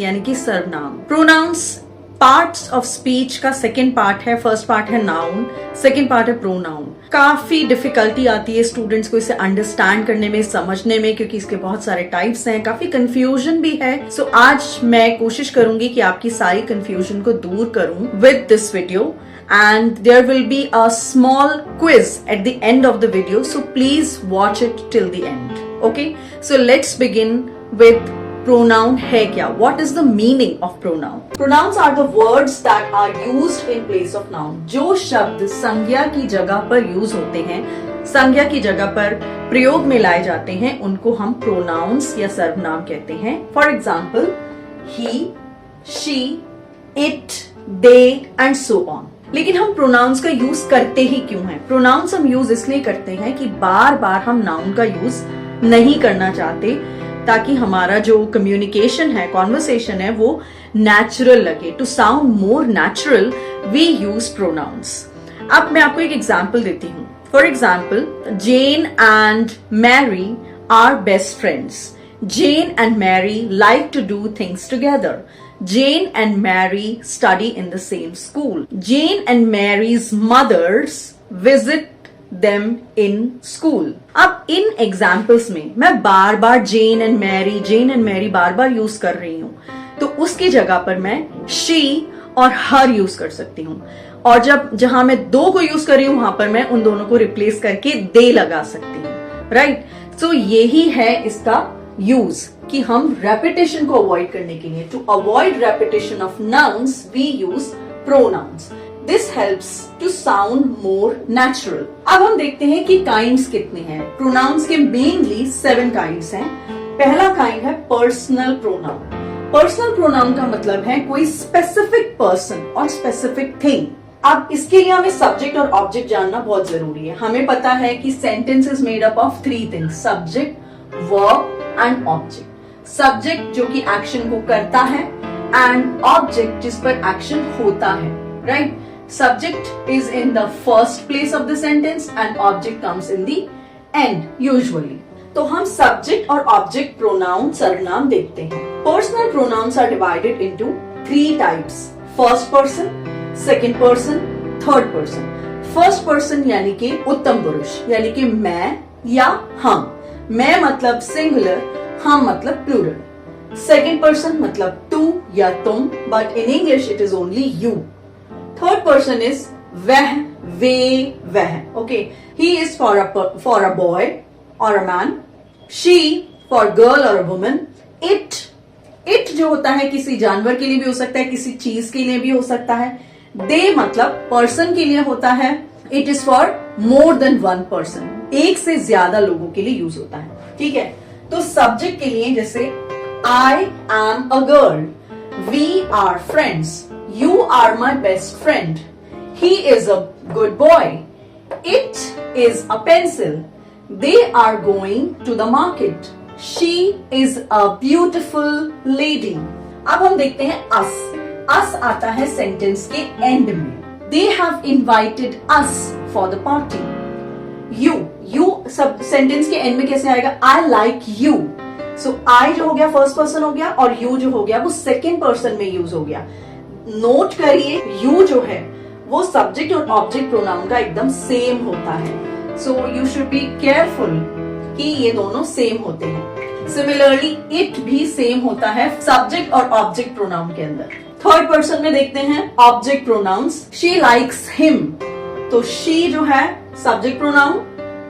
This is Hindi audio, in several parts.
यानी कि सर्वनाम। प्रोनाउंस पार्ट्स ऑफ स्पीच का सेकेंड पार्ट है। फर्स्ट पार्ट है नाउन, सेकेंड पार्ट है प्रोनाउन। काफी डिफिकल्टी आती है स्टूडेंट्स को इसे अंडरस्टैंड करने में, समझने में, क्योंकि इसके बहुत सारे टाइप्स हैं, काफी कंफ्यूजन भी है। सो आज मैं कोशिश करूंगी कि आपकी सारी कंफ्यूजन को दूर करूं with this video, and there will be a small quiz at the end of the video, so please watch it till the end. Okay, so let's begin with pronoun है क्या? What is the meaning of pronoun? Pronouns are the words that are used in place of noun. जो शब्द संज्ञा की जगह पर यूज होते हैं, संज्ञा की जगह पर प्रयोग में लाए जाते हैं, उनको हम pronouns या सर्वनाम कहते हैं। For example, he, she, it, they and so on. लेकिन हम प्रोनाउंस का यूज करते ही क्यों हैं? प्रोनाउंस हम यूज इसलिए करते हैं कि बार बार हम नाउन का यूज नहीं करना चाहते, ताकि हमारा जो कम्युनिकेशन है, कॉन्वर्सेशन है, वो नेचुरल लगे। To sound more natural we use pronouns. अब मैं आपको एक एग्जाम्पल देती हूँ। For example, Jane and Mary are best friends. Jane and Mary like to do things together. Jane and Mary study in the same school. Jane and Mary's mothers visit them in school. अब इन एग्जाम्पल्स में मैं बार बार Jane and Mary bar bar use कर रही हूँ, तो उसकी जगह पर मैं she और her यूज कर सकती हूँ। और जहां मैं दो को यूज कर रही हूँ, वहां पर मैं उन दोनों को रिप्लेस करके they लगा सकती हूँ। राइट? सो यही है इसका यूज कि हम रेपिटेशन को अवॉइड करने के लिए, to avoid repetition of nouns we use pronouns. This helps to sound more natural. अब हम देखते हैं कि काइंड्स कितने हैं। प्रोनाउंस के मेनली 7 काइंड्स हैं। पहला काइंड है पर्सनल प्रोनाउन। पर्सनल प्रोनाउन का मतलब है कोई स्पेसिफिक पर्सन और स्पेसिफिक थिंग। अब इसके लिए हमें सब्जेक्ट और ऑब्जेक्ट जानना बहुत जरूरी है। हमें पता है कि sentence is made up of 3 things, subject, verb and object. Subject जो कि एक्शन को करता है, एंड ऑब्जेक्ट जिस पर एक्शन होता है। Right? Subject is in the first place of the sentence and object comes in the end usually. तो हम सब्जेक्ट और ऑब्जेक्ट प्रोनाउन सर्वनाम देखते हैं। Personal pronouns are divided into 3 types, first person, second person, third person. First person यानी कि उत्तम पुरुष, यानी कि मैं या हम। मैं मतलब सिंगुलर, हम मतलब प्लूरल। सेकेंड पर्सन मतलब तू या तुम, but in English it is only you. Third person is वह, वे, वह। Okay, he is for a boy और a man, she for girl और अ वुमन, इट जो होता है किसी जानवर के लिए भी हो सकता है, किसी चीज के लिए भी हो सकता है। दे मतलब पर्सन के लिए होता है, it is for more than 1 person, एक से ज्यादा लोगों के लिए यूज होता है। ठीक है? तो सब्जेक्ट के लिए जैसे I am a girl, we are friends, you are my best friend, he is a good boy, it is a pencil, they are going to the market, she is a beautiful lady. अब हम देखते हैं अस आता है सेंटेंस के एंड में। They have invited us for the party. You सब सेंटेंस के एंड में कैसे आएगा? I like you. So I जो हो गया फर्स्ट पर्सन हो गया, और you जो हो गया वो सेकेंड पर्सन में यूज हो गया। नोट करिए, you जो है वो सब्जेक्ट और ऑब्जेक्ट प्रोनाउन का एकदम सेम होता है। So you should be careful कि ये दोनों सेम होते हैं। सिमिलरली इट भी सेम होता है सब्जेक्ट और ऑब्जेक्ट प्रोनाउन के अंदर। थर्ड पर्सन में देखते हैं object pronouns. She likes him, तो शी जो है सब्जेक्ट प्रोनाउन,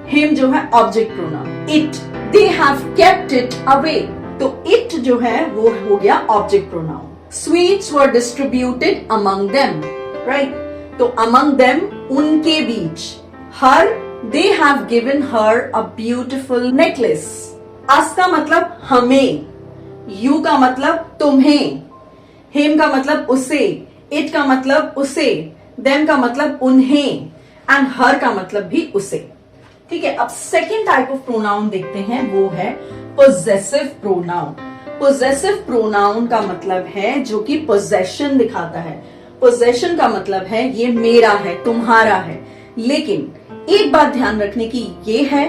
हिम जो है object pronoun. It, they have kept it away, तो इट जो है वो हो गया object pronoun. Sweets were distributed among them, right? तो अमंग देम उनके बीच। Her, they have given her a beautiful necklace. Us का मतलब हमें, यू का मतलब तुम्हें, हिम का मतलब उसे, इट का मतलब उसे, देम का मतलब उन्हें, एंड हर का मतलब भी उसे। ठीक है? अब सेकेंड टाइप ऑफ प्रोनाउन देखते हैं, वो है पोजेसिव प्रोनाउन। पोजेसिव प्रोनाउन का मतलब है जो कि पोजेशन दिखाता है। पोजेशन का मतलब है ये मेरा है, तुम्हारा है। लेकिन एक बात ध्यान रखने की ये है,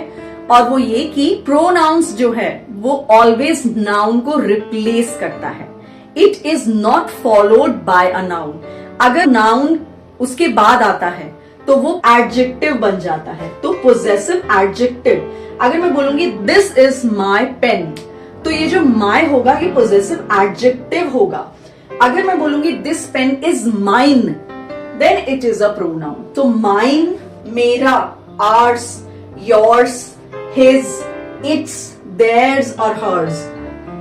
और वो ये कि प्रोनाउंस जो है वो ऑलवेज नाउन को रिप्लेस करता है। It is not followed by a noun. अगर नाउन उसके बाद आता है तो वो एडजेक्टिव बन जाता है, तो पोजेसिव एडजेक्टिव। अगर मैं बोलूंगी दिस इज माई पेन, तो ये जो माई होगा ये पोजेसिव एडजेक्टिव होगा। अगर मैं बोलूंगी this pen is mine, then it is a pronoun. तो माइन मेरा, ours, yours, his, its, theirs और हर्स।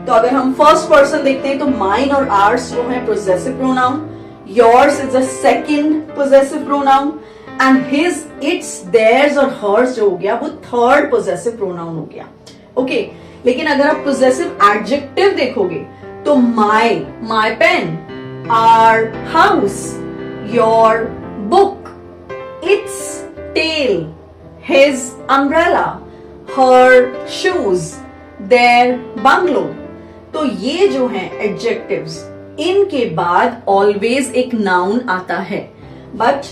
तो अगर हम फर्स्ट पर्सन देखते हैं तो माइन और आर्स जो है possessive pronoun, yours is a second possessive pronoun, and his, its, theirs और हर्स जो हो गया वो थर्ड पोजेसिव प्रोनाउन हो गया। ओके, लेकिन अगर आप पोजेसिव एडजेक्टिव देखोगे तो my pen, our house, your book, its tail, his umbrella, her shoes, their bungalow. तो ये जो है एडजेक्टिव्स, इनके बाद ऑलवेज एक नाउन आता है, बट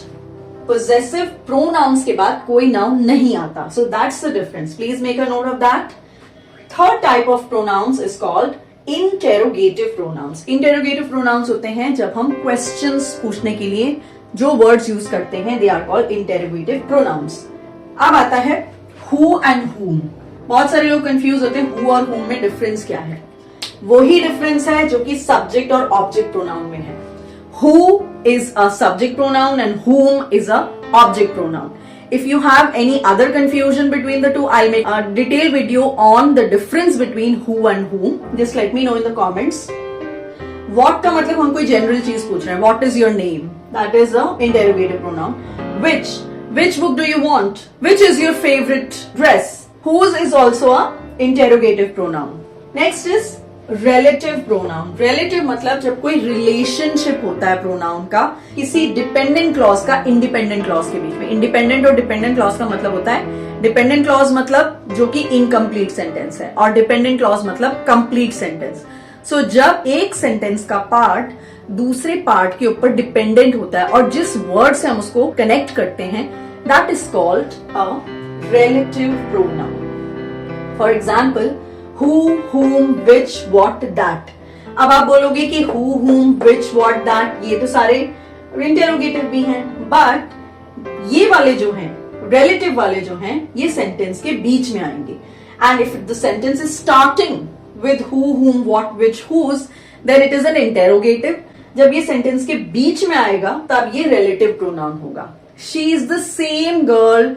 पोजेसिव प्रोनाउंस के बाद कोई नाउन नहीं आता। So that's the difference, please make a note of that. Third type of pronouns is called interrogative pronounce. Interrogative pronounce होते हैं जब हम क्वेश्चंस पूछने के लिए जो वर्ड्स यूज करते हैं, they are called interrogative pronouns. अब आता है हु एंड whom। बहुत सारे लोग कंफ्यूज होते हैं हु और whom में डिफरेंस क्या है। वही डिफरेंस है जो कि सब्जेक्ट और ऑब्जेक्ट प्रोनाउन में है। Who is a subject pronoun and whom is a object pronoun. If you have any other confusion between the two, I'll make a detailed video on the difference between who and whom. Just let me know in the comments. What का मतलब हम कोई general चीज पूछ रहे हैं। What is your name? That is a interrogative pronoun. Which book do you want? Which is your favorite dress? Whose is also a interrogative pronoun. Next is relative pronoun. Relative मतलब जब कोई रिलेशनशिप होता है प्रोनाउन का किसी डिपेंडेंट क्लॉज का इंडिपेंडेंट क्लॉज के बीच में। इंडिपेंडेंट और डिपेंडेंट क्लॉज का मतलब होता है, डिपेंडेंट क्लॉज मतलब जो कि इनकम्प्लीट सेंटेंस है और डिपेंडेंट क्लॉज मतलब कंप्लीट सेंटेंस। सो जब एक सेंटेंस का पार्ट दूसरे पार्ट के ऊपर डिपेंडेंट होता है और जिस वर्ड से हम उसको कनेक्ट करते हैं, that is called a relative pronoun. For example who, whom, which, what, that। अब आप बोलोगे कि who, whom, which, what, that ये तो सारे इंटेरोगेटिव भी हैं, बट ये वाले जो हैं, रिलेटिव वाले जो हैं, ये सेंटेंस के बीच में आएंगे। And if the sentence is starting with who, whom, what, which, whose, then it is an interrogative। जब ये सेंटेंस के बीच में आएगा तब ये रिलेटिव प्रोनाउन होगा। She is the same girl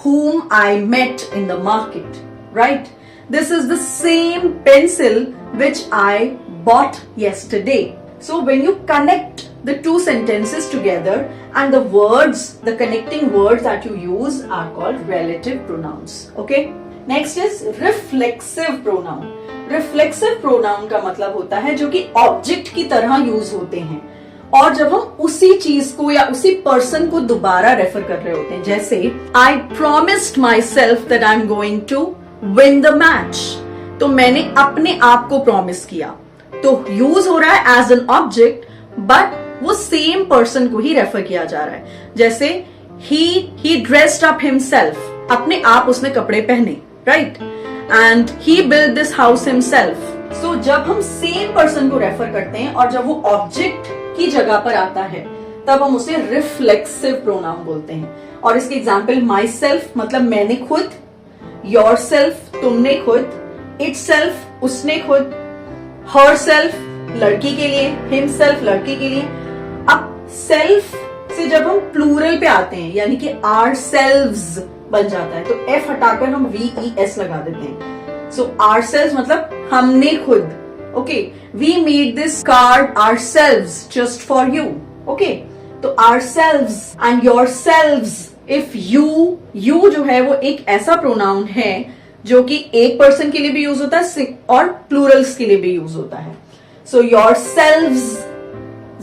whom I met in the market, right? This is the same pencil which I bought yesterday. So when you connect the two sentences together and the words, the connecting words that you use are called relative pronouns. Okay? Next is reflexive pronoun. Reflexive pronoun का मतलब होता है जो कि ऑब्जेक्ट की तरह यूज होते हैं और जब हम उसी चीज को या उसी पर्सन को दोबारा रेफर कर रहे होते हैं। जैसे I promised myself that I'm going to win the match। तो मैंने अपने आप को प्रॉमिस किया, तो यूज हो रहा है एज एन ऑब्जेक्ट, बट वो सेम पर्सन को ही रेफर किया जा रहा है। जैसे he dressed up himself, अपने आप उसने कपड़े पहने, right, and he built this house himself। सो जब हम सेम पर्सन को रेफर करते हैं और जब वो ऑब्जेक्ट की जगह पर आता है तब हम उसे रिफ्लेक्सिव प्रोनाउन बोलते हैं। और इसके एग्जाम्पल माई सेल्फ मतलब मैंने खुद, योर सेल्फ तुमने खुद, इट सेल्फ उसने खुद, हर सेल्फ लड़की के लिए, हिम सेल्फ लड़की के लिए। अब सेल्फ से जब हम प्लूरल पे आते हैं यानी कि आर सेल्व्स बन जाता है, तो एफ हटाकर हम VES लगा देते हैं। सो आर सेल्व्स मतलब हमने खुद। Okay, we made this card ourselves just for you. Okay, तो ourselves and yourselves. If you जो है वो एक ऐसा प्रोनाउन है जो कि एक पर्सन के लिए भी यूज होता है और प्लूरल्स के लिए भी यूज होता है। सो योर सेल्व्स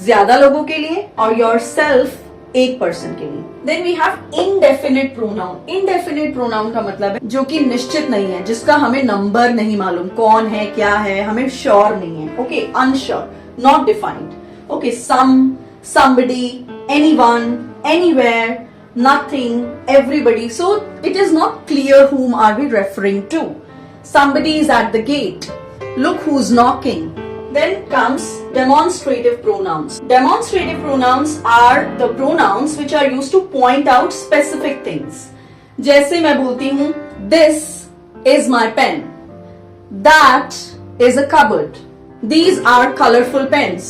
ज्यादा लोगों के लिए और योर सेल्फ एक पर्सन के लिए। Then we have indefinite pronoun. Indefinite pronoun का मतलब है जो कि निश्चित नहीं है, जिसका हमें नंबर नहीं मालूम, कौन है क्या है, हमें श्योर नहीं है। Okay, unsure, not defined. Okay, some, somebody, anyone, anywhere, nothing, everybody. So it is not clear whom are we referring to. Somebody is at the gate. Look who's knocking. Then comes demonstrative pronouns. Demonstrative pronouns are the pronouns which are used to point out specific things. जैसे मैं बोलती हूँ this is my pen, that is a cupboard, these are colorful pens,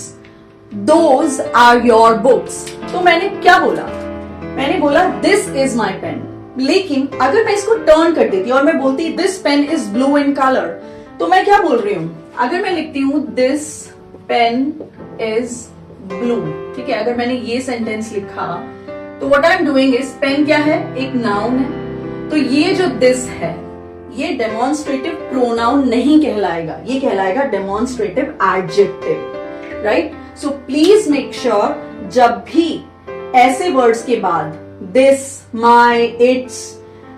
those are your books. तो मैंने क्या बोला? मैंने बोला this is my pen. लेकिन अगर मैं इसको टर्न कर देती और मैं बोलती this pen is blue in color, तो मैं क्या बोल रही हूं? अगर मैं लिखती हूं this pen is blue, ठीक है, अगर मैंने ये सेंटेंस लिखा तो what I'm doing is pen क्या है? एक नाउन है, तो ये जो this है ये डेमोन्स्ट्रेटिव प्रोनाउन नहीं कहलाएगा, ये कहलाएगा demonstrative adjective, right? So please make sure जब भी ऐसे वर्ड्स के बाद this, my, it's,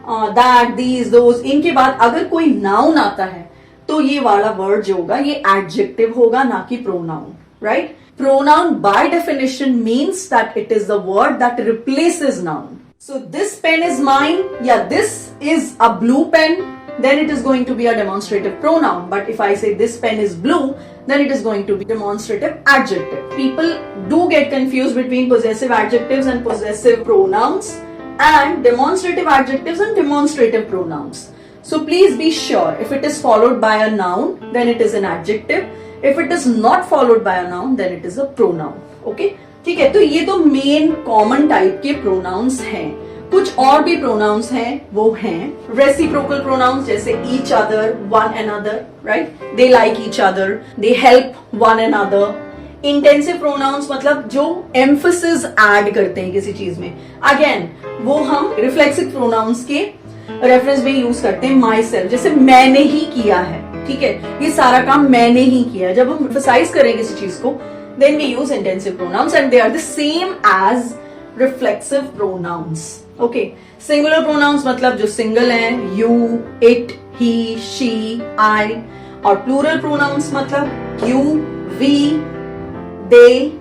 that, these, those, इनके बाद अगर कोई नाउन आता है तो ये वाला वर्ड जो होगा ये एडजेक्टिव होगा, ना कि pronoun, right? Pronoun by definition means that it is the word that replaces noun. So this pen is mine, yeah, this is a blue pen, then it is going to be a demonstrative pronoun. But if I say this pen is blue, then it is going to be demonstrative adjective. People do get confused between possessive adjectives and possessive pronouns, and demonstrative adjectives and demonstrative pronouns. So please be sure, if it is followed by a noun, then it is an adjective. If it is not followed by a noun, then it is a pronoun. Okay? ठीक है, तो ये तो मेन कॉमन टाइप के प्रोनाउंस हैं. कुछ और भी प्रोनाउंस हैं, वो हैं रेसिप्रोकल प्रोनाउंस, जैसे each other, one another, right? They like each other, they help one another. Intensive pronouns मतलब जो एम्फसिस ऐड करते हैं किसी चीज में. अगेन वो हम रिफ्लेक्सिव प्रोनाउंस के रेफरेंस में यूज करते हैं. माई सेल्फ, जैसे मैंने ही किया है, ठीक है, ये सारा काम मैंने ही किया है. जब हम एम्फसाइज करें किसी चीज को, then we use intensive pronouns and they are the same as reflexive pronouns. Okay, singular pronouns मतलब जो single हैं, you, it, he, she, I, और plural pronouns मतलब you, we, they,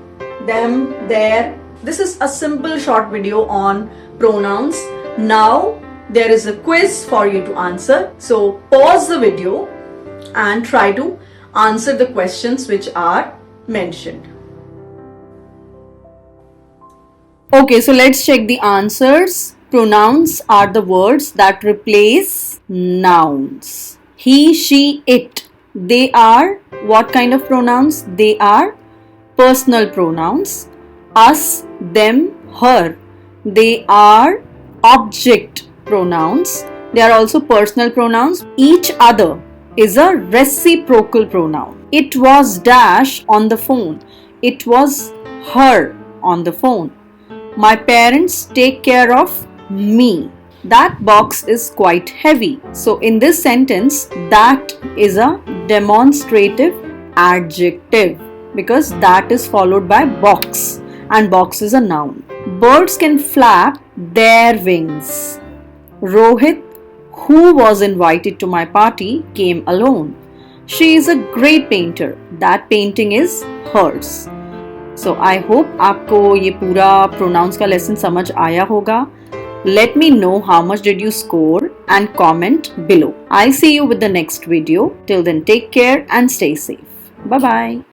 them, their. This is a simple short video on pronouns. Now there is a quiz for you to answer. So pause the video and try to answer the questions which are mentioned. Okay, so let's check the answers. Pronouns are the words that replace nouns. He, she, it. They are what kind of pronouns? They are personal pronouns. Us, them, her. They are object pronouns. They are also personal pronouns. Each other is a reciprocal pronoun. It was dash on the phone. It was her on the phone. My parents take care of me. That box is quite heavy. So in this sentence, that is a demonstrative adjective because that is followed by box, and box is a noun. Birds can flap their wings. Rohit, who was invited to my party, came alone. She is a great painter. That painting is hers. So I hope आपको ये पूरा pronouns का lesson समझ आया होगा. Let me know how much did you score and comment below. I'll see you with the next video. Till then, take care and stay safe. Bye bye.